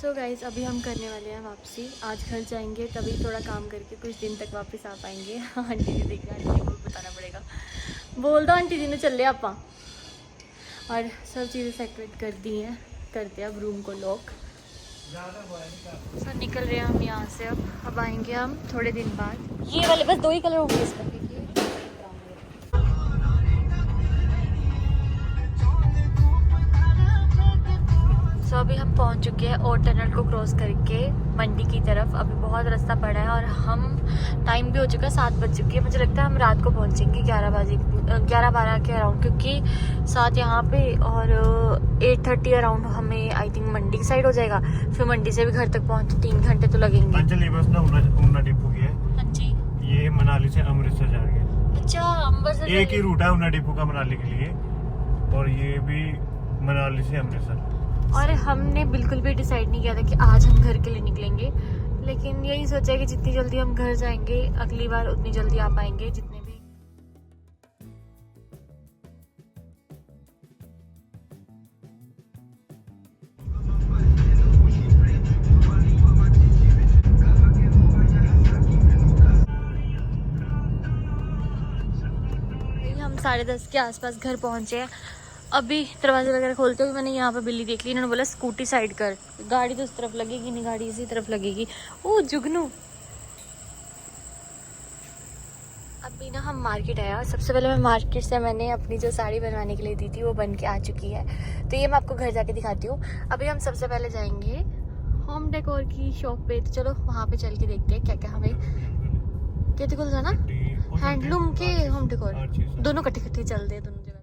So guys अभी हम करने वाले हैं वापसी। आज घर जाएंगे तभी थोड़ा काम करके कुछ दिन तक वापस आ पाएंगे। आंटी जी देख रहे हैं, आंटी जी को भी बताना पड़ेगा। बोल दो आंटी जी ने चल लिया आपा। और सब चीज़ें सेट वेट कर दी हैं, करते हैं अब रूम को लॉक। सो निकल रहे हैं हम यहाँ से। अब आएंगे हम थोड़े दिन बाद। ये वाले बस 2 ही कलर होंगे इसमें। सो अभी हम पहुंच चुके हैं और टनल को क्रॉस करके मंडी की तरफ। अभी बहुत रास्ता पड़ा है और हम टाइम भी हो चुका है, 7 बज चुकी है। मुझे लगता है हम रात को पहुंचेंगे 11-12 के अराउंड, क्योंकि 7 यहाँ पे और 8:30 अराउंड हमें आई थिंक मंडी की साइड हो जाएगा। फिर मंडी से भी घर तक पहुंचते 3 घंटे तो लगेंगे। अंजलि बस ना उना डिपो की है। हाँ जी, ये मनाली से अमृतसर जा रही है। अच्छा अमृतसर एक ही रूट है उना डिपो का मनाली के लिए, और ये भी मनाली से अमृतसर। और हमने बिल्कुल भी डिसाइड नहीं किया था कि आज हम घर के लिए निकलेंगे, लेकिन यही सोचा है कि जितनी जल्दी हम घर जाएंगे अगली बार उतनी जल्दी आ पाएंगे। जितने भी हम 10:30 के आसपास घर पहुंचे हैं। अभी दरवाजे वगैरह खोलते हुए मैंने यहाँ पे बिल्ली देख ली। इन्होंने बोला स्कूटी साइड कर, गाड़ी तो उस तरफ लगेगी नहीं, गाड़ी इसी तरफ लगेगी। ओ जुगनू। अभी ना हम मार्केट आया। सबसे पहले मैं मार्केट से मैंने अपनी जो साड़ी बनवाने के लिए दी थी वो बन के आ चुकी है, तो ये मैं आपको घर जाके दिखाती हूँ। अभी हम सबसे पहले जाएंगे होम डेकोर की शॉप पे, तो चलो वहाँ पे चल के देखते हैं क्या क्या हमें क्या खुल जाना। हैंडलूम के होम डेकोर दोनों कट्ठे चलते हैं दोनों जगह।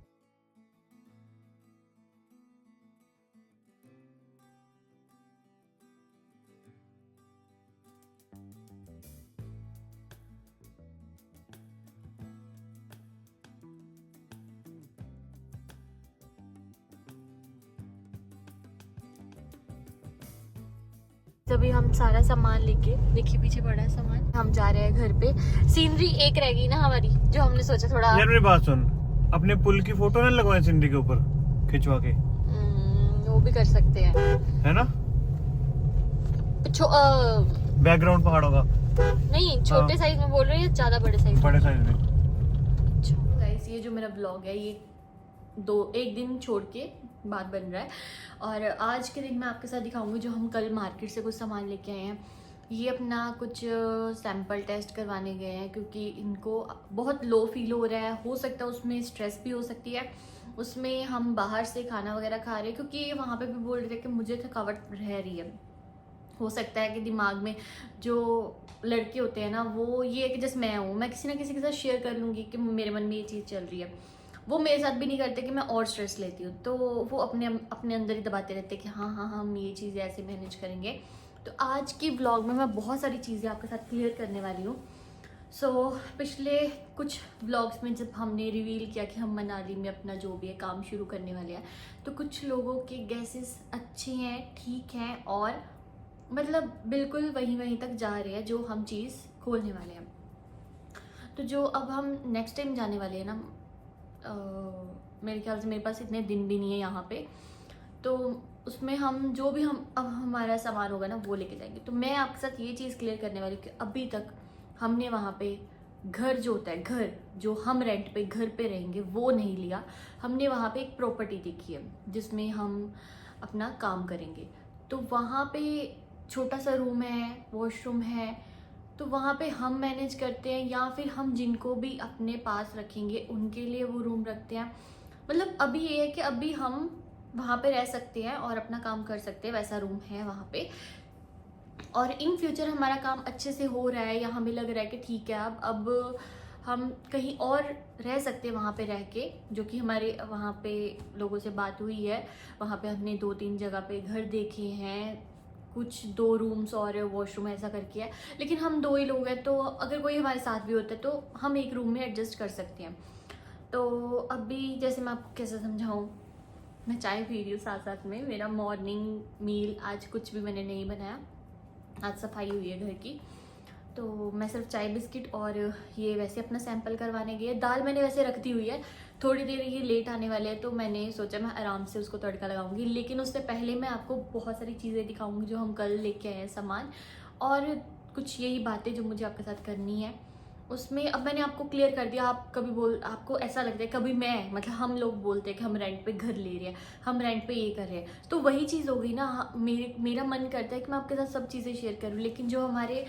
अभी हम सारा सामान लेके, देखिए पीछे पड़ा है सामान, हम जा रहे हैं घर पे। सीनरी एक रह गई ना हमारी, जो हमने सोचा थोड़ा। यार मेरी बात सुन, अपने पुल की फोटो ना लगवाए सिंडी के ऊपर खिंचवा के। वो भी कर सकते हैं, है ना, बैकग्राउंड पहाड़ों का। नहीं छोटे साइज में बोल रही है, ज्यादा बड़े साइज बड़े साइज में। गाइस ये जो मेरा ब्लॉग है ये एक दिन छोड़ के बाद बन रहा है, और आज के दिन मैं आपके साथ दिखाऊंगी जो हम कल मार्केट से कुछ सामान लेके आए हैं। ये अपना कुछ सैंपल टेस्ट करवाने गए हैं, क्योंकि इनको बहुत लो फील हो रहा है। हो सकता है उसमें स्ट्रेस भी हो सकती है, उसमें हम बाहर से खाना वगैरह खा रहे हैं, क्योंकि वहाँ पे भी बोल रहे थे कि मुझे थकावट रह रही है। हो सकता है कि दिमाग में जो लड़के होते हैं ना, वो ये है कि जैसे मैं हूँ, मैं किसी ना किसी के साथ शेयर कर लूँगी कि मेरे मन में ये चीज़ चल रही है। वो मेरे साथ भी नहीं करते कि मैं और स्ट्रेस लेती हूँ, तो वो अपने अंदर ही दबाते रहते हैं कि हाँ हाँ हम ये चीज़ ऐसे मैनेज करेंगे। तो आज की व्लॉग में मैं बहुत सारी चीज़ें आपके साथ क्लियर करने वाली हूँ। सो पिछले कुछ व्लॉग्स में जब हमने रिवील किया कि हम मनाली में अपना जो भी है काम शुरू करने वाले हैं, तो कुछ लोगों के गैसेस अच्छे हैं, ठीक हैं, और मतलब बिल्कुल वहीं तक जा रहे हैं जो हम चीज़ खोलने वाले हैं। तो जो अब हम नेक्स्ट टाइम जाने वाले हैं ना, मेरे ख्याल से मेरे पास इतने दिन भी नहीं है यहाँ पे, तो उसमें हम जो भी हम अब हमारा सामान होगा ना वो लेके जाएंगे। तो मैं आपके साथ ये चीज़ क्लियर करने वाली हूँ कि अभी तक हमने वहाँ पे घर जो होता है, घर जो हम रेंट पे घर पे रहेंगे वो नहीं लिया। हमने वहाँ पे एक प्रॉपर्टी देखी है जिसमें हम अपना काम करेंगे। तो वहाँ पे छोटा सा रूम है, वॉशरूम है, तो वहाँ पे हम मैनेज करते हैं, या फिर हम जिनको भी अपने पास रखेंगे उनके लिए वो रूम रखते हैं। मतलब अभी ये है कि अभी हम वहाँ पे रह सकते हैं और अपना काम कर सकते हैं, वैसा रूम है वहाँ पे। और इन फ्यूचर हमारा काम अच्छे से हो रहा है या हमें लग रहा है कि ठीक है अब हम कहीं और रह सकते हैं वहाँ पे रह के, जो कि हमारे वहाँ पे लोगों से बात हुई है। वहाँ पे हमने 2-3 जगह पे घर देखे हैं, कुछ 2 रूम्स और वॉशरूम ऐसा करके है, लेकिन हम 2 ही लोग हैं, तो अगर कोई हमारे साथ भी होता है तो हम एक रूम में एडजस्ट कर सकते हैं। तो अभी जैसे मैं आपको कैसे समझाऊँ, मैं चाय पी रही हूँ साथ साथ में। मेरा मॉर्निंग मील आज कुछ भी मैंने नहीं बनाया, आज सफाई हुई है घर की। तो मैं सिर्फ चाय बिस्किट और ये वैसे अपना सैंपल करवाने गई है। दाल मैंने वैसे रख दी हुई है, थोड़ी देर ये लेट आने वाले हैं तो मैंने सोचा मैं आराम से उसको तड़का लगाऊंगी। लेकिन उससे पहले मैं आपको बहुत सारी चीज़ें दिखाऊंगी जो हम कल लेके आए हैं सामान, और कुछ यही बातें जो मुझे आपके साथ करनी है उसमें। अब मैंने आपको क्लियर कर दिया। आप कभी आपको ऐसा लगता है कभी मैं मतलब हम लोग बोलते हैं कि हम रेंट पे घर ले रहे हैं, हम रेंट पे ये कर रहे हैं, तो वही चीज़ हो गई ना। मेरा मन करता है कि मैं आपके साथ सब चीज़ें शेयर करूँ, लेकिन जो हमारे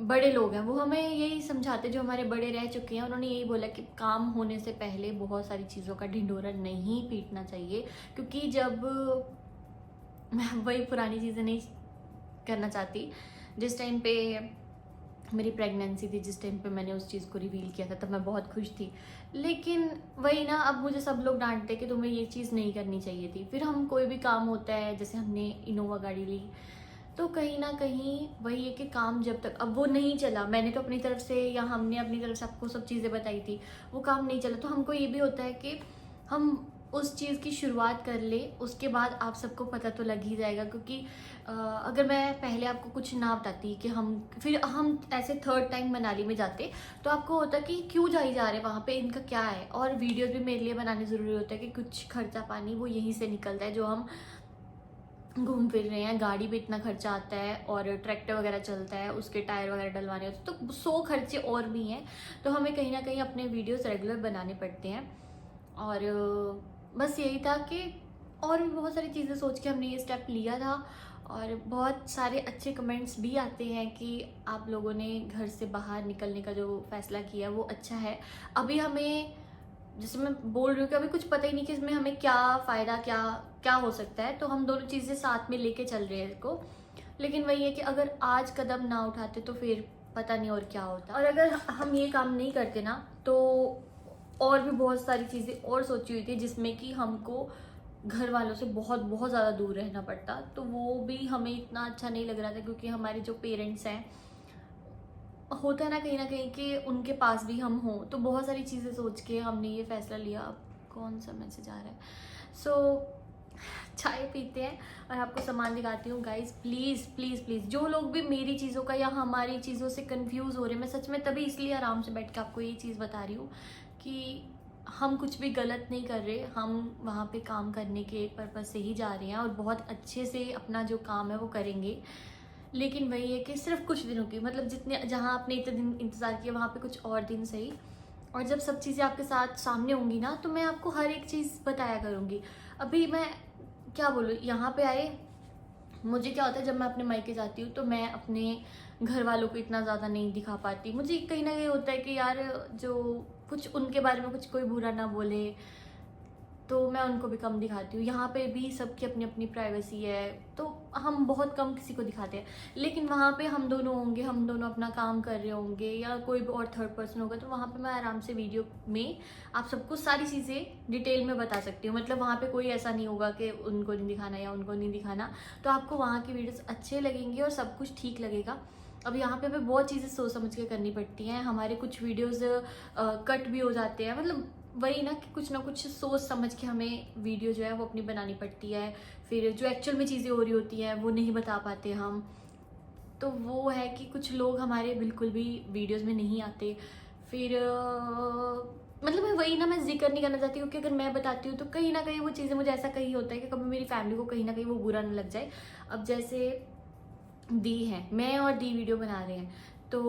बड़े लोग हैं वो हमें यही समझाते, जो हमारे बड़े रह चुके हैं उन्होंने यही बोला कि काम होने से पहले बहुत सारी चीज़ों का ढिंढोरा नहीं पीटना चाहिए। क्योंकि जब मैं वही पुरानी चीज़ें नहीं करना चाहती। जिस टाइम पे मेरी प्रेगनेंसी थी, जिस टाइम पे मैंने उस चीज़ को रिवील किया था, तब मैं बहुत खुश थी। लेकिन वही ना, अब मुझे सब लोग डांटते कि तुम्हें ये चीज़ नहीं करनी चाहिए थी। फिर हम कोई भी काम होता है, जैसे हमने इनोवा गाड़ी ली, तो कहीं ना कहीं वही है कि काम जब तक अब वो नहीं चला, मैंने तो अपनी तरफ से या हमने अपनी तरफ से आपको सब चीज़ें बताई थी, वो काम नहीं चला, तो हमको ये भी होता है कि हम उस चीज़ की शुरुआत कर ले, उसके बाद आप सबको पता तो लग ही जाएगा। क्योंकि अगर मैं पहले आपको कुछ ना बताती कि हम ऐसे थर्ड टाइम मनाली में जाते, तो आपको होता कि क्यों जा रहे हैं वहाँ पे, इनका क्या है। और वीडियोस भी मेरे लिए बनाने ज़रूरी होता है कि कुछ खर्चा पानी वो यहीं से निकलता है, जो हम घूम फिर रहे हैं, गाड़ी पे इतना खर्चा आता है, और ट्रैक्टर वगैरह चलता है, उसके टायर वगैरह डलवाने होते हैं, तो 100 खर्चे और भी हैं। तो हमें कहीं ना कहीं अपने वीडियोस रेगुलर बनाने पड़ते हैं। और बस यही था कि और भी बहुत सारी चीज़ें सोच के हमने ये स्टेप लिया था। और बहुत सारे अच्छे कमेंट्स भी आते हैं कि आप लोगों ने घर से बाहर निकलने का जो फैसला किया वो अच्छा है। अभी हमें, जैसे मैं बोल रही हूँ कि अभी कुछ पता ही नहीं कि इसमें हमें क्या फ़ायदा क्या हो सकता है, तो हम दोनों चीज़ें साथ में लेके चल रहे हैं इसको। लेकिन वही है कि अगर आज कदम ना उठाते तो फिर पता नहीं और क्या होता। और अगर हम ये काम नहीं करते ना, तो और भी बहुत सारी चीज़ें और सोची हुई थी जिसमें कि हमको घर वालों से बहुत बहुत ज़्यादा दूर रहना पड़ता, तो वो भी हमें इतना अच्छा नहीं लग रहा था। क्योंकि हमारे जो पेरेंट्स हैं, होता है ना कहीं कि उनके पास भी हम हों, तो बहुत सारी चीज़ें सोच के हमने ये फैसला लिया। अब कौन सा मैसेज आ रहा है? चाय पीते हैं और आपको सामान दिखाती हूँ। गाइज प्लीज़ प्लीज़ प्लीज़, जो लोग भी मेरी चीज़ों का या हमारी चीज़ों से कंफ्यूज हो रहे हैं, मैं सच में तभी इसलिए आराम से बैठ के आपको ये चीज़ बता रही हूँ कि हम कुछ भी गलत नहीं कर रहे। हम वहाँ पे काम करने के पर्पज़ से ही जा रहे हैं, और बहुत अच्छे से अपना जो काम है वो करेंगे। लेकिन वही है कि सिर्फ कुछ दिनों की, मतलब जितने जहाँ आपने इतने दिन इंतज़ार किया, वहाँ पे कुछ और दिन सही। और जब सब चीज़ें आपके साथ सामने होंगी ना, तो मैं आपको हर एक चीज़ बताया करूँगी। अभी मैं क्या बोलूँ, यहाँ पे आए मुझे क्या होता है, जब मैं अपने मायके जाती हूँ तो मैं अपने घर वालों को इतना ज़्यादा नहीं दिखा पाती। मुझे कहीं ना कहीं होता है कि यार, जो कुछ उनके बारे में कुछ कोई बुरा ना बोले, तो मैं उनको भी कम दिखाती हूँ। यहाँ पे भी सबकी अपनी अपनी प्राइवेसी है, तो हम बहुत कम किसी को दिखाते हैं। लेकिन वहाँ पे हम दोनों होंगे, हम दोनों अपना काम कर रहे होंगे, या कोई भी और थर्ड पर्सन होगा, तो वहाँ पे मैं आराम से वीडियो में आप सबको सारी चीज़ें डिटेल में बता सकती हूँ। मतलब वहाँ पे कोई ऐसा नहीं होगा कि उनको नहीं दिखाना या उनको नहीं दिखाना। तो आपको वहाँ की वीडियोज़ अच्छे लगेंगे और सब कुछ ठीक लगेगा। अब यहाँ पे हमें बहुत चीज़ें सोच समझ के करनी पड़ती हैं। हमारे कुछ वीडियोज़ कट भी हो जाते हैं, मतलब वही ना कि कुछ ना कुछ सोच समझ के हमें वीडियो जो है वो अपनी बनानी पड़ती है। फिर जो एक्चुअल में चीज़ें हो रही होती हैं वो नहीं बता पाते हम। तो वो है कि कुछ लोग हमारे बिल्कुल भी वीडियोस में नहीं आते। फिर मतलब मैं वही ना, मैं जिक्र नहीं करना चाहती हूँ कि अगर मैं बताती हूँ तो कहीं ना कहीं वो चीज़ें मुझे ऐसा कहीं होता है कि कभी मेरी फैमिली को कहीं ना कहीं वो बुरा ना लग जाए। अब जैसे दी है, मैं और दी वीडियो बना रहे हैं, तो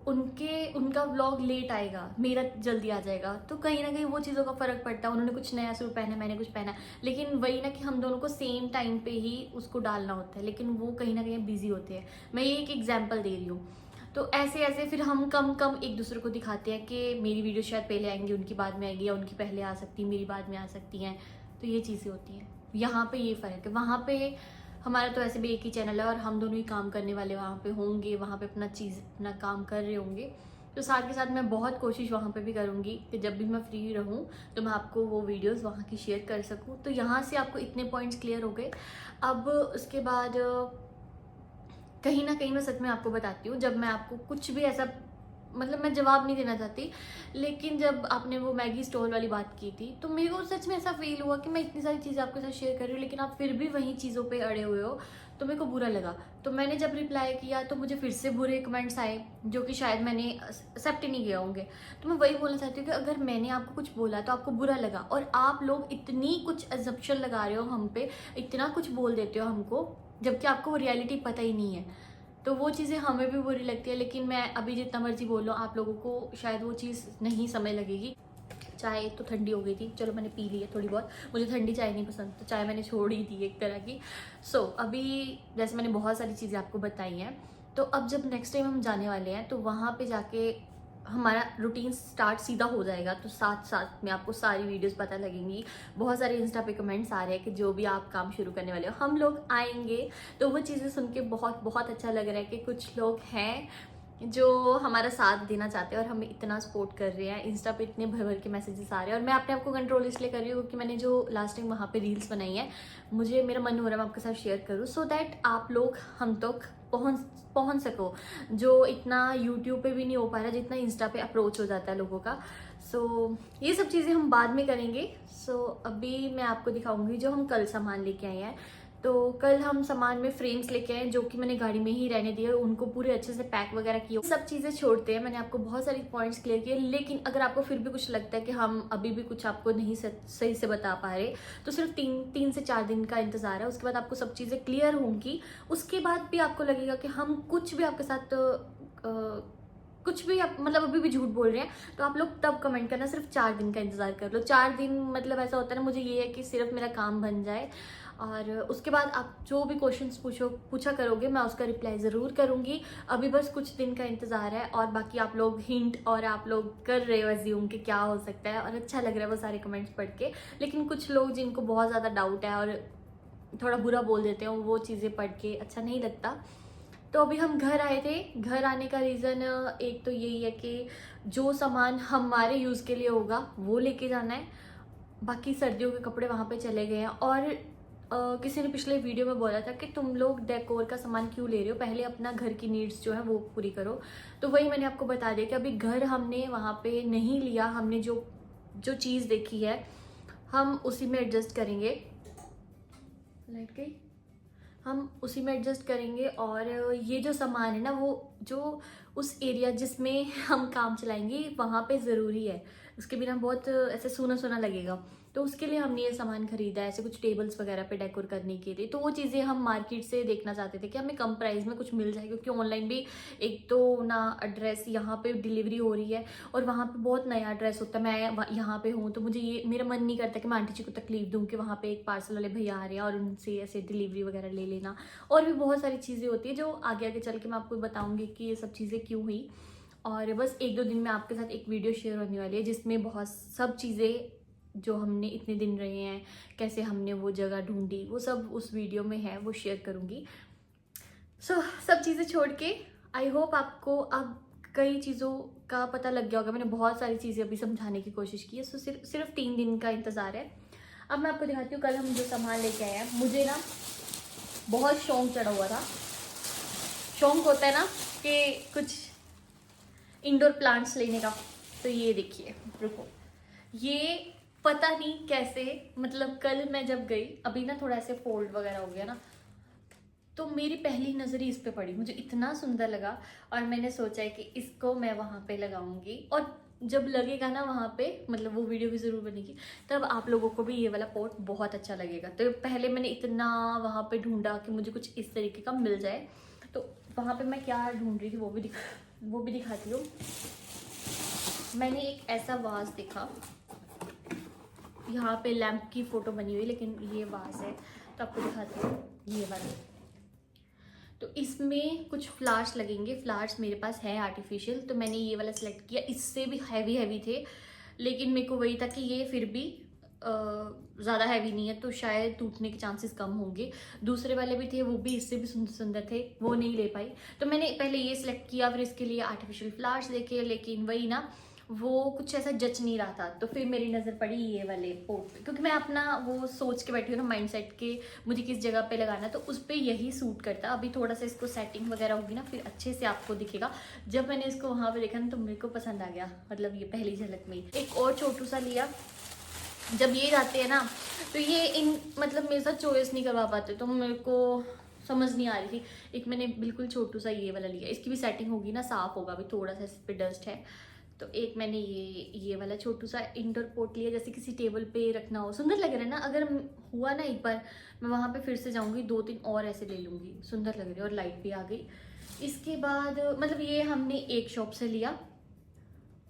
उनका व्लॉग लेट आएगा, मेरा जल्दी आ जाएगा, तो कहीं ना कहीं वो चीज़ों का फ़र्क पड़ता है। उन्होंने कुछ नया सूट पहना, मैंने कुछ पहना, लेकिन वही ना कि हम दोनों को सेम टाइम पे ही उसको डालना होता है, लेकिन वो कहीं ना कहीं बिजी होते हैं। मैं ये एक एग्जाम्पल दे रही हूँ। तो ऐसे ऐसे फिर हम कम एक दूसरे को दिखाते हैं कि मेरी वीडियो शायद पहले आएंगी, उनकी बाद में आएगी, या उनकी पहले आ सकती है, मेरी बाद में आ सकती हैं। तो ये चीज़ें होती हैं। यहाँ पे ये फ़र्क है। वहाँ पे हमारा तो ऐसे भी एक ही चैनल है और हम दोनों ही काम करने वाले वहाँ पे होंगे, वहाँ पे अपना काम कर रहे होंगे। तो साथ के साथ मैं बहुत कोशिश वहाँ पे भी करूँगी कि जब भी मैं फ्री रहूँ तो मैं आपको वो वीडियोस वहाँ की शेयर कर सकूँ। तो यहाँ से आपको इतने पॉइंट्स क्लियर हो गए। अब उसके बाद कहीं ना कहीं मैं सच में आपको बताती हूँ, जब मैं आपको कुछ भी ऐसा मतलब मैं जवाब नहीं देना चाहती, लेकिन जब आपने वो मैगी स्टॉल वाली बात की थी तो मेरे को सच में ऐसा फील हुआ कि मैं इतनी सारी चीज़ें आपके साथ शेयर कर रही हूँ लेकिन आप फिर भी वहीं चीज़ों पे अड़े हुए हो, तो मेरे को बुरा लगा। तो मैंने जब रिप्लाई किया तो मुझे फिर से बुरे कमेंट्स आए जो कि शायद मैंने एक्सेप्ट ही नहीं किया होंगे। तो मैं वही बोलना चाहती हूँ कि अगर मैंने आपको कुछ बोला तो आपको बुरा लगा और आप लोग इतनी कुछ एजम्पशन लगा रहे हो हम पे, इतना कुछ बोल देते हो हमको, जबकि आपको वो रियलिटी पता ही नहीं है, तो वो चीज़ें हमें भी बुरी लगती है। लेकिन मैं अभी जितना मर्जी बोल लो, आप लोगों को शायद वो चीज़ नहीं समझ लगेगी। चाय तो ठंडी हो गई थी, चलो मैंने पी ली है थोड़ी बहुत, मुझे ठंडी चाय नहीं पसंद तो चाय मैंने छोड़ ही दी एक तरह की। अभी जैसे मैंने बहुत सारी चीज़ें आपको बताई हैं, तो अब जब नेक्स्ट टाइम हम जाने वाले हैं तो वहाँ पे जाके हमारा रूटीन स्टार्ट सीधा हो जाएगा, तो साथ साथ में आपको सारी वीडियोस पता लगेंगी। बहुत सारे इंस्टा पे कमेंट्स आ रहे हैं कि जो भी आप काम शुरू करने वाले हो हम लोग आएंगे, तो वो चीज़ें सुन के बहुत बहुत अच्छा लग रहा है कि कुछ लोग हैं जो हमारा साथ देना चाहते हैं और हमें इतना सपोर्ट कर रहे हैं। इंस्टा पे इतने भर भर के मैसेजेस आ रहे हैं और मैं अपने आप को कंट्रोल इसलिए कर रही हूँ क्योंकि मैंने जो लास्ट टाइम वहाँ पे रील्स बनाई है, मेरा मन हो रहा है मैं आपके साथ शेयर करूँ, सो दैट आप लोग हम तक पहुँच सको, जो इतना यूट्यूब पे भी नहीं हो पा रहा जितना इंस्टा पे अप्रोच हो जाता है लोगों का। ये सब चीज़ें हम बाद में करेंगे। अभी मैं आपको दिखाऊंगी जो हम कल सामान लेके आए हैं। तो कल हम सामान में फ्रेम्स लेके आए जो कि मैंने गाड़ी में ही रहने दिए, उनको पूरे अच्छे से पैक वगैरह किए, सब चीज़ें छोड़ते हैं। मैंने आपको बहुत सारी पॉइंट्स क्लियर किए, लेकिन अगर आपको फिर भी कुछ लगता है कि हम अभी भी कुछ आपको नहीं सही से बता पा रहे, तो सिर्फ 3 से 4 दिन का इंतज़ार है, उसके बाद आपको सब चीज़ें क्लियर होंगी। उसके बाद भी आपको लगेगा कि हम कुछ भी आपके साथ कुछ भी आप मतलब अभी भी झूठ बोल रहे हैं, तो आप लोग तब कमेंट करना, सिर्फ 4 दिन का इंतज़ार कर लो। 4 दिन मतलब ऐसा होता है ना, मुझे ये है कि सिर्फ मेरा काम बन जाए और उसके बाद आप जो भी क्वेश्चंस पूछा करोगे मैं उसका रिप्लाई ज़रूर करूँगी। अभी बस कुछ दिन का इंतज़ार है और बाकी आप लोग हिंट और आप लोग कर रहे हो एज्यूम कि क्या हो सकता है, और अच्छा लग रहा है वो सारे कमेंट्स पढ़ के। लेकिन कुछ लोग जिनको बहुत ज़्यादा डाउट है और थोड़ा बुरा बोल देते हैं, वो चीज़ें पढ़ के अच्छा नहीं लगता। तो अभी हम घर आए थे, घर आने का रीज़न एक तो यही है कि जो सामान हमारे यूज़ के लिए होगा वो लेके जाना है, बाकी सर्दियों के कपड़े वहाँ पे चले गए हैं। और किसी ने पिछले वीडियो में बोला था कि तुम लोग डेकोर का सामान क्यों ले रहे हो, पहले अपना घर की नीड्स जो है वो पूरी करो। तो वही मैंने आपको बता दिया कि अभी घर हमने वहाँ पे नहीं लिया, हमने जो चीज़ देखी है हम उसी में एडजस्ट करेंगे। लाइट गई, हम उसी में एडजस्ट करेंगे। और ये जो सामान है ना, वो जो उस एरिया जिसमें हम काम चलाएंगे वहाँ पे ज़रूरी है, उसके बिना बहुत ऐसे सूना सूना लगेगा, तो उसके लिए हमने ये सामान खरीदा है, ऐसे कुछ टेबल्स वगैरह पे डेकोर करने के लिए। तो वो चीज़ें हम मार्केट से देखना चाहते थे कि हमें कम प्राइस में कुछ मिल जाए, क्योंकि ऑनलाइन भी एक तो ना एड्रेस यहाँ पे डिलीवरी हो रही है और वहाँ पे बहुत नया एड्रेस होता है। मैं यहाँ पे हूँ तो मुझे ये मेरा मन नहीं करता कि मैं आंटी जी को तकलीफ दूँ कि वहाँ पे एक पार्सल वाले भैया आ रहे हैं और उनसे ऐसे डिलीवरी वगैरह ले लेना। और भी बहुत सारी चीज़ें होती है जो आगे आगे चल के मैं आपको बताऊँगी कि ये सब चीज़ें क्यों हुई। और बस 1-2 दिन में आपके साथ एक वीडियो शेयर होने वाली है जिसमें बहुत सब चीज़ें जो हमने इतने दिन रहे हैं, कैसे हमने वो जगह ढूंढी, वो सब उस वीडियो में है, वो शेयर करूँगी। सब चीज़ें छोड़ के आई होप आपको अब कई चीज़ों का पता लग गया होगा। मैंने बहुत सारी चीज़ें अभी समझाने की कोशिश की है। सिर्फ 3 दिन का इंतज़ार है। अब मैं आपको दिखाती हूँ कल हम जो सामान लेके आए हैं। मुझे ना बहुत शौक चढ़ा हुआ था, शौक होता है ना कि कुछ इंडोर प्लांट्स लेने का। तो ये देखिए, रुको, ये पता नहीं कैसे, मतलब कल मैं जब गई, अभी ना थोड़ा ऐसे फोल्ड वगैरह हो गया ना, तो मेरी पहली नज़र ही इस पे पड़ी, मुझे इतना सुंदर लगा और मैंने सोचा है कि इसको मैं वहाँ पे लगाऊंगी। और जब लगेगा ना वहाँ पे, मतलब वो वीडियो भी ज़रूर बनेगी, तब आप लोगों को भी ये वाला पॉट बहुत अच्छा लगेगा। तो पहले मैंने इतना वहाँ पे ढूंढा कि मुझे कुछ इस तरीके का मिल जाए, तो वहाँ पे मैं क्या ढूंढ रही थी वो भी दिखाती हूँ। मैंने एक ऐसा वाज देखा, यहाँ पे लैंप की फ़ोटो बनी हुई, लेकिन ये वाज है तो आपको दिखाती हूँ, ये वाला। तो इसमें कुछ फ्लावर्स लगेंगे, फ्लावर्स मेरे पास है आर्टिफिशियल, तो मैंने ये वाला सेलेक्ट किया। इससे भी हैवी थे, लेकिन मेरे को वही था कि ये फिर भी ज़्यादा हैवी नहीं है, तो शायद टूटने के चांसेस कम होंगे। दूसरे वाले भी थे, वो भी इससे भी सुंदर थे, वो नहीं ले पाई। तो मैंने पहले ये सिलेक्ट किया, फिर इसके लिए आर्टिफिशियल फ्लावर्स देखे, लेकिन वही ना, वो कुछ ऐसा जच नहीं रहा था। तो फिर मेरी नज़र पड़ी ये वाले पोर्ट पे, क्योंकि मैं अपना वो सोच के बैठी हूँ ना माइंड सेट के मुझे किस जगह पे लगाना, तो उस पर यही सूट करता। अभी थोड़ा सा इसको सेटिंग वगैरह होगी ना, फिर अच्छे से आपको दिखेगा। जब मैंने इसको वहाँ पे देखा ना तो मेरे को पसंद आ गया, मतलब ये पहली झलक में। एक और छोटू सा लिया। जब ये जाते हैं ना तो ये इन मतलब मेरे साथ चॉइस नहीं करवा पाते, तो मेरे को समझ नहीं आ रही थी। एक मैंने बिल्कुल छोटू सा ये वाला लिया, इसकी भी सेटिंग होगी ना, साफ होगा। अभी थोड़ा सा इस पे डस्ट है। तो एक मैंने ये वाला छोटू सा इंडोर पोट लिया, जैसे किसी टेबल पे रखना हो, सुंदर लग रहा है ना। अगर हुआ ना एक बार मैं वहाँ पे फिर से जाऊँगी, 2-3 और ऐसे ले लूँगी, सुंदर लग रही है। और लाइट भी आ गई। इसके बाद मतलब ये हमने एक शॉप से लिया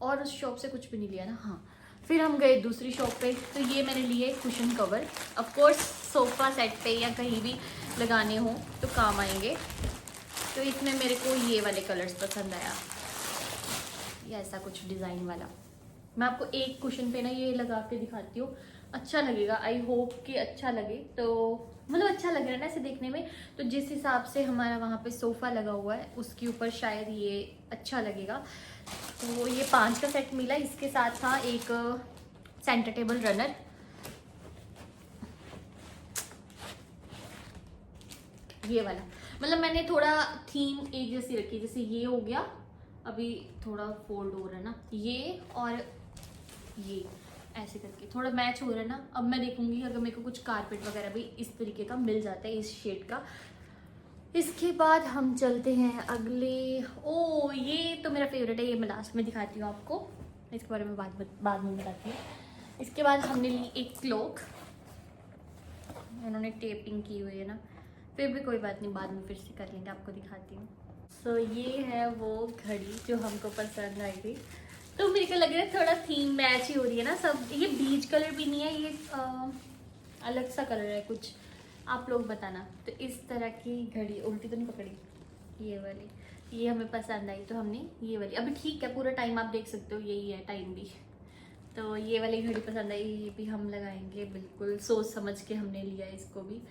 और उस शॉप से कुछ भी नहीं लिया ना। हाँ, फिर हम गए दूसरी शॉप पे, तो ये मैंने लिए cushion cover. Of course sofa set पे या कहीं भी लगाने हो तो काम आएंगे। तो इसमें मेरे को ये वाले कलर्स पसंद आया, ये ऐसा कुछ डिज़ाइन वाला। मैं आपको एक कुशन पे ना ये लगा के दिखाती हूँ, अच्छा लगेगा। आई होप कि अच्छा लगे। तो मतलब अच्छा लग रहा है ना ऐसे देखने में, तो जिस हिसाब से हमारा वहाँ पे सोफ़ा लगा हुआ है उसके ऊपर शायद ये अच्छा लगेगा। तो ये 5 का सेट मिला। इसके साथ था एक सेंटर टेबल रनर, ये वाला। मतलब मैंने थोड़ा थीम एक जैसी रखी, जैसे ये हो गया, अभी थोड़ा फोल्ड हो रहा है ना ये, और ये ऐसे करके थोड़ा मैच हो रहा है ना। अब मैं देखूंगी अगर मेरे को कुछ कारपेट वगैरह भी इस तरीके का मिल जाता है, इस शेड का। इसके बाद हम चलते हैं अगले। ओ ये तो मेरा फेवरेट है, ये मैं लास्ट में दिखाती हूँ आपको, इसके बारे में बाद में बताती हूँ। इसके बाद हमने ली एक क्लॉक, उन्होंने टेपिंग की हुई है ना, फिर भी कोई बात नहीं, बाद में फिर से कर लेंगे, आपको दिखाती हूँ। सो ये है वो घड़ी जो हमको पसंद आई थी। तो मेरे को लग रहा है थोड़ा थीम मैच ही हो रही है ना सब। ये बीच कलर भी नहीं है, ये अलग सा कलर है कुछ, आप लोग बताना। तो इस तरह की घड़ी, उल्टी तो नहीं पकड़ी, ये वाली, ये हमें पसंद आई तो हमने ये वाली। अभी ठीक है, पूरा टाइम आप देख सकते हो, यही है टाइम भी। तो ये वाली घड़ी पसंद आई, ये भी हम लगाएंगे, बिल्कुल सोच समझ के हमने लिया इसको भी।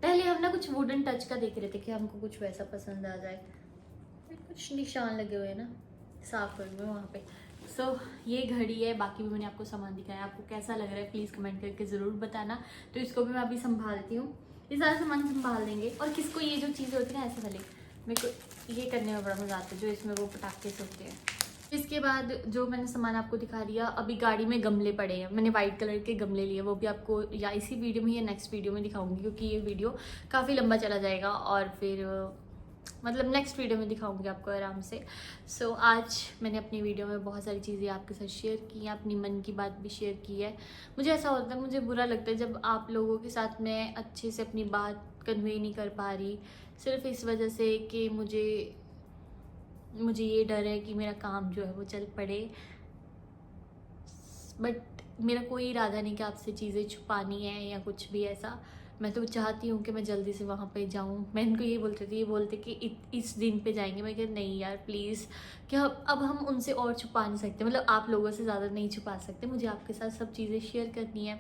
पहले हम ना कुछ वुडन टच का देख रहे थे कि हमको कुछ वैसा पसंद आ जाए। कुछ निशान लगे हुए हैं ना, साफ करूँगा वहाँ पे। सो ये घड़ी है, बाकी भी मैंने आपको सामान दिखाया। आपको कैसा लग रहा है प्लीज़ कमेंट करके ज़रूर बताना। तो इसको भी मैं अभी संभालती हूँ, ये सारा सामान संभाल देंगे। और किसको ये जो चीज़ें होती है ना ऐसे वाले, मेरे को ये करने में बड़ा मज़ा आता है, जो इसमें वो पटाखे से होते हैं। इसके बाद जो मैंने सामान आपको दिखा दिया, अभी गाड़ी में गमले पड़े हैं, मैंने वाइट कलर के गमले लिए, वो भी आपको या इसी वीडियो में या नेक्स्ट वीडियो में दिखाऊंगी, क्योंकि ये वीडियो काफ़ी लंबा चला जाएगा और फिर मतलब नेक्स्ट वीडियो में दिखाऊंगी आपको आराम से। सो आज मैंने अपनी वीडियो में बहुत सारी चीज़ें आपके साथ शेयर की हैं, अपनी मन की बात भी शेयर की है। मुझे ऐसा होता है, मुझे बुरा लगता है जब आप लोगों के साथ मैं अच्छे से अपनी बात कन्वे नहीं कर पा रही, सिर्फ इस वजह से कि मुझे ये डर है कि मेरा काम जो है वो चल पड़े। बट मेरा कोई इरादा नहीं कि आपसे चीज़ें छुपानी है या कुछ भी ऐसा। मैं तो चाहती हूँ कि मैं जल्दी से वहाँ पे जाऊँ। मैं इनको ये बोलती थी, ये बोलते कि इस दिन पे जाएंगे। मैं कहती नहीं यार प्लीज़, क्या अब हम उनसे और छुपा नहीं सकते, मतलब आप लोगों से ज़्यादा नहीं छुपा सकते। मुझे आपके साथ सब चीज़ें शेयर करनी है।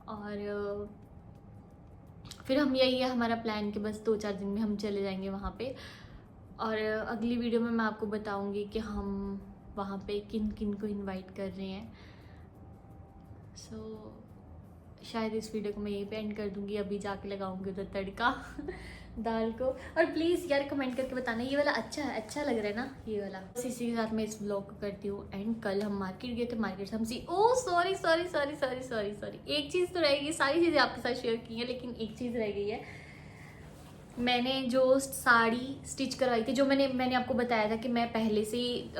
और फिर हम यही है हमारा प्लान कि बस 2-4 दिन में हम चले जाएंगे वहाँ पे। और अगली वीडियो में मैं आपको बताऊंगी कि हम वहाँ पे किन किन को इनवाइट कर रहे हैं। सो शायद इस वीडियो को मैं यहीं पे एंड कर दूंगी, अभी जाके लगाऊंगी उधर तड़का दाल को। और प्लीज़ यार कमेंट करके बताना ये वाला अच्छा लग रहा है ना, ये वाला। बस इसी के साथ मैं इस ब्लॉग को करती हूँ एंड। कल हम मार्केट गए थे, मार्केट से हम सॉरी एक चीज़ तो रह गई, सारी चीज़ें आपके साथ शेयर की हैं लेकिन एक चीज़ रह गई है। मैंने जो साड़ी स्टिच करवाई थी, जो मैंने आपको बताया था कि मैं पहले से ही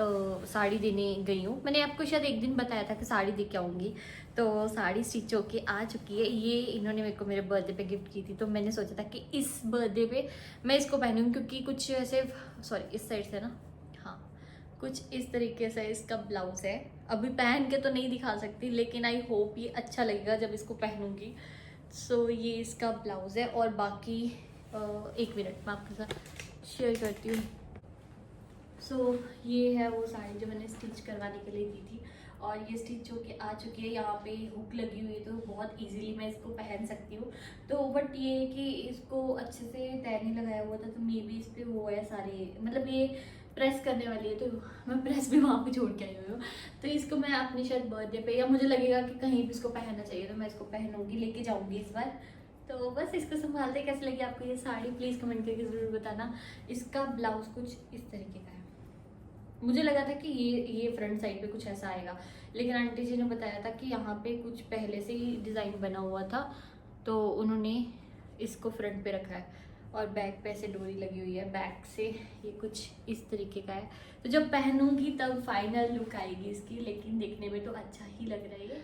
साड़ी देने गई हूँ। मैंने आपको शायद एक दिन बताया था कि साड़ी दे के आऊँगी, तो साड़ी स्टिच होके आ चुकी है। ये इन्होंने मेरे को मेरे बर्थडे पे गिफ्ट की थी, तो मैंने सोचा था कि इस बर्थडे पे मैं इसको पहनूँगी, क्योंकि कुछ ऐसे इस साइड से ना, हाँ कुछ इस तरीके से इसका ब्लाउज़ है। अभी पहन के तो नहीं दिखा सकती, लेकिन आई होप ये अच्छा लगेगा जब इसको पहनूँगी। सो ये इसका ब्लाउज़ है। और बाकी एक मिनट मैं आपके साथ शेयर करती हूँ। सो ये है वो साड़ी जो मैंने स्टिच करवाने के लिए दी थी, और ये स्टिच होके आ चुकी है। यहाँ पे हुक लगी हुई है, तो बहुत इजीली मैं इसको पहन सकती हूँ। तो बट ये कि इसको अच्छे से तय नहीं लगाया हुआ था, तो मे बी इस पर वो है सारे, मतलब ये प्रेस करने वाली है, तो मैं प्रेस भी वहाँ पे छोड़ के आई हुई हूँ। तो इसको मैं अपनी शायद बर्थडे पे, या मुझे लगेगा कि कहीं भी इसको पहनना चाहिए तो मैं इसको पहनूंगी, लेके जाऊंगी इस बार। तो बस इसको संभालते। कैसी लगी आपको ये साड़ी, प्लीज़ कमेंट करके ज़रूर बताना। इसका ब्लाउज कुछ इस तरीके का है। मुझे लगा था कि ये फ्रंट साइड पे कुछ ऐसा आएगा, लेकिन आंटी जी ने बताया था कि यहाँ पे कुछ पहले से ही डिज़ाइन बना हुआ था, तो उन्होंने इसको फ्रंट पे रखा है। और बैक पे ऐसे डोरी लगी हुई है बैक से, ये कुछ इस तरीके का है। तो जब पहनूंगी तब फाइनल लुक आएगी इसकी, लेकिन देखने में तो अच्छा ही लग रहा है।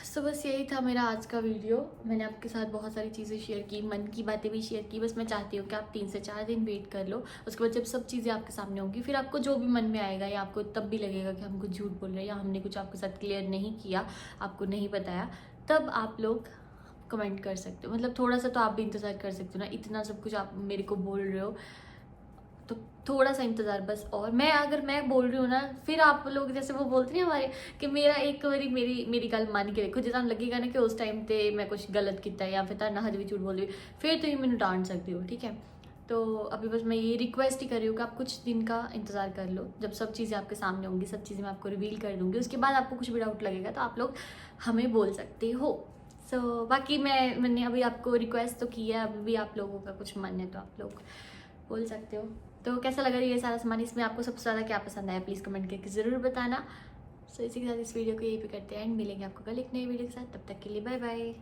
सो बस यही था मेरा आज का वीडियो। मैंने आपके साथ बहुत सारी चीज़ें शेयर की, मन की बातें भी शेयर की। बस मैं चाहती हूँ कि आप 3 से 4 दिन वेट कर लो, उसके बाद जब सब चीज़ें आपके सामने होंगी, फिर आपको जो भी मन में आएगा, या आपको तब भी लगेगा कि हम कुछ झूठ बोल रहे हैं या हमने कुछ आपके साथ क्लियर नहीं किया, आपको नहीं बताया, तब आप लोग कमेंट कर सकते हो। मतलब थोड़ा सा तो आप भी इंतज़ार कर सकते हो ना, इतना सब कुछ आप मेरे को बोल रहे हो, तो थोड़ा सा इंतज़ार बस। और अगर मैं बोल रही हूँ ना, फिर आप लोग जैसे वो बोलते हैं हमारे कि मेरा एक बारी मेरी गल मान के देखो, जो तुम लगेगा ना कि उस टाइम पे मैं कुछ गलत किया या फिर ना हज भी झूठ बोल रही, फिर तो मैंने डांट सकती हो, ठीक है। तो अभी बस मैं ये रिक्वेस्ट ही कर रही हूँ कि आप कुछ दिन का इंतज़ार कर लो। जब सब चीज़ें आपके सामने होंगी, सब चीज़ें मैं आपको रिवील कर दूँगी, उसके बाद आपको कुछ भी डाउट लगेगा तो आप लोग हमें बोल सकते हो। सो बाकी मैंने अभी आपको रिक्वेस्ट तो की है, अभी भी आप लोगों का कुछ मन है तो आप लोग बोल सकते हो। तो कैसा लगा ये सारा सामान, इसमें आपको सबसे ज़्यादा क्या पसंद आया, प्लीज़ कमेंट करके ज़रूर बताना। सो इसी के साथ इस वीडियो को यहीं पे करते हैं एंड मिलेंगे आपको कल एक नई वीडियो के साथ। तब तक के लिए बाय बाय।